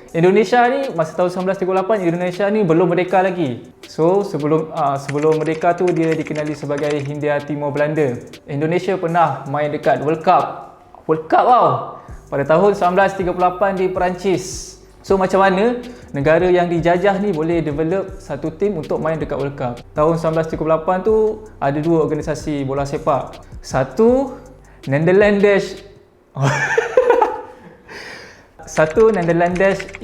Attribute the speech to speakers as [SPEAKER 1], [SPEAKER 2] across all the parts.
[SPEAKER 1] Indonesia ni masa tahun 1938 Indonesia ni belum merdeka lagi. So sebelum merdeka tu dia dikenali sebagai Hindia Timur Belanda. Indonesia pernah main dekat World Cup. World Cup tau. Pada tahun 1938 di Perancis. So macam mana negara yang dijajah ni boleh develop satu tim untuk main dekat World Cup. Tahun 1938 tu ada dua organisasi bola sepak. Satu Netherlands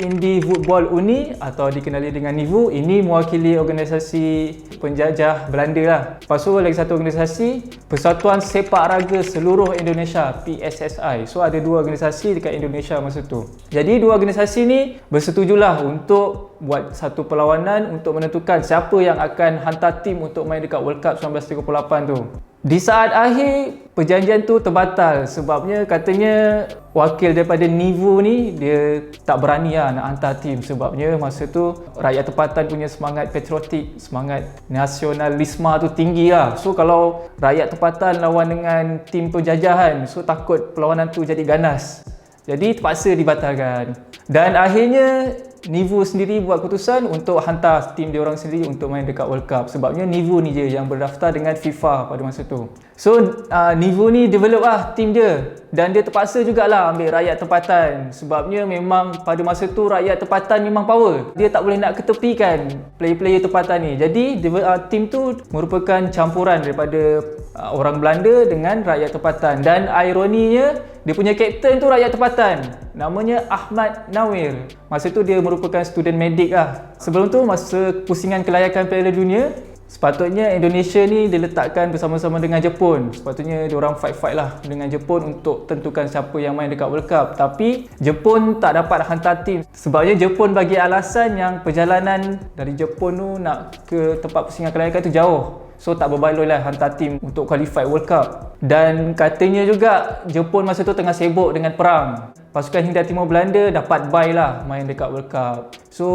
[SPEAKER 1] Indie Football Unie atau dikenali dengan NIVU. Ini mewakili organisasi penjajah Belanda lah. Lepas tu lagi satu organisasi Persatuan Sepak Raga Seluruh Indonesia, PSSI. So ada dua organisasi dekat Indonesia masa tu. Jadi dua organisasi ni bersetujulah untuk buat satu perlawanan untuk menentukan siapa yang akan hantar tim untuk main dekat World Cup 1938 tu. Di saat akhir perjanjian tu terbatal sebabnya katanya wakil daripada NIVU ni dia tak berani lah nak hantar tim sebabnya masa tu rakyat tempatan punya semangat patriotik, semangat nasionalisme tu tinggi lah. So kalau rakyat tempatan lawan dengan tim penjajahan, so takut perlawanan tu jadi ganas. Jadi terpaksa dibatalkan. Dan akhirnya NIVU sendiri buat keputusan untuk hantar tim dia orang sendiri untuk main dekat World Cup. Sebabnya NIVU ni je yang berdaftar dengan FIFA pada masa tu. So NIVU ni develop lah tim dia. Dan dia terpaksa jugalah ambil rakyat tempatan. Sebabnya memang pada masa tu rakyat tempatan memang power. Dia tak boleh nak ketepikan player-player tempatan ni. Jadi tim tu merupakan campuran daripada orang Belanda dengan rakyat tempatan. Dan ironinya dia punya kapten tu rakyat tempatan. Namanya Ahmad Nawir. Masa tu dia merupakan student medik lah. Sebelum tu masa pusingan kelayakan Piala Dunia, sepatutnya Indonesia ni diletakkan bersama-sama dengan Jepun. Sepatutnya diorang fight-fight lah dengan Jepun untuk tentukan siapa yang main dekat World Cup. Tapi Jepun tak dapat hantar tim. Sebabnya Jepun bagi alasan yang perjalanan dari Jepun tu nak ke tempat pusingan kelayakan tu jauh. So tak berbaloi lah hantar tim untuk qualify World Cup. Dan katanya juga Jepun masa tu tengah sibuk dengan perang. Pasukan Hindia Timur Belanda dapat buy lah main dekat World Cup. So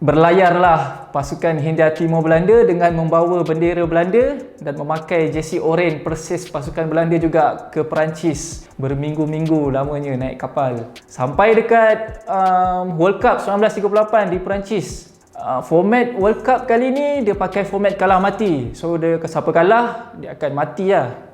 [SPEAKER 1] berlayarlah pasukan Hindia Timur Belanda dengan membawa bendera Belanda dan memakai jersey oranye persis pasukan Belanda juga ke Perancis. Berminggu-minggu lamanya naik kapal. Sampai dekat World Cup 1938 di Perancis. Format World Cup kali ni dia pakai format kalah mati. So dia siapa kalah dia akan mati lah.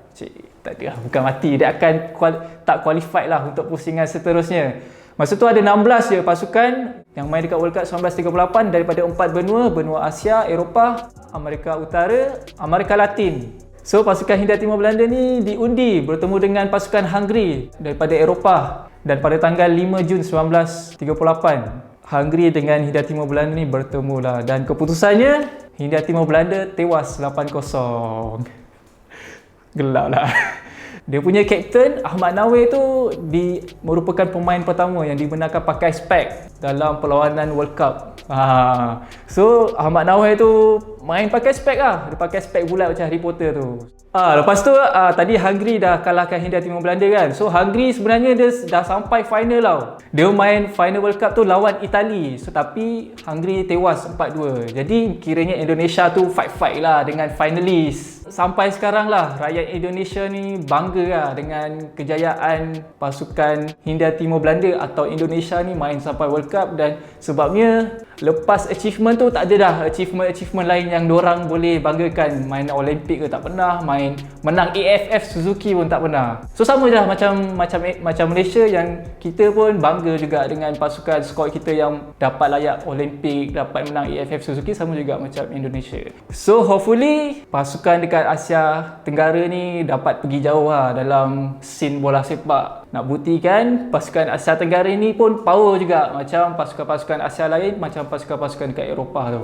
[SPEAKER 1] Tak ada lah, bukan mati. Dia akan tak qualified lah untuk pusingan seterusnya. Masa tu ada 16 je pasukan yang main dekat World Cup 1938 daripada 4 benua. Benua Asia, Eropah, Amerika Utara, Amerika Latin. So pasukan Hindia Timur Belanda ni diundi bertemu dengan pasukan Hungary daripada Eropah. Dan pada tanggal 5 Jun 1938 Hungary dengan Hindia Timur Belanda ni bertemu lah. Dan keputusannya Hindia Timur Belanda tewas 8-0. Gelap lah. Dia punya kapten Ahmad Nawir tu merupakan pemain pertama yang dibenarkan pakai spek dalam perlawanan World Cup. So Ahmad Nawir tu main pakai spek lah. Dia pakai spek bulat macam Harry Potter tu. Lepas tu tadi Hungary dah kalahkan Hindia Timur Belanda kan. So Hungary sebenarnya dia dah sampai final tau. Dia main final World Cup tu lawan Itali. So tapi Hungary tewas 4-2. Jadi kiranya Indonesia tu fight-fight lah dengan finalis. Sampai sekarang lah rakyat Indonesia ni bangga lah dengan kejayaan pasukan Hindia Timur Belanda atau Indonesia ni main sampai World Cup. Dan sebabnya lepas achievement tu tak ada dah achievement lain yang diorang boleh banggakan. Main Olimpik ke tak pernah, main menang AFF Suzuki pun tak pernah. So sama je lah macam Malaysia yang kita pun bangga juga dengan pasukan squad kita yang dapat layak Olimpik, dapat menang AFF Suzuki. Sama juga macam Indonesia. So hopefully pasukan dekat Asia Tenggara ni dapat pergi jauh lah dalam scene bola sepak. Nak buktikan pasukan Asia Tenggara ni pun power juga macam pasukan-pasukan Asia lain, macam pasukan-pasukan dekat Eropah tu.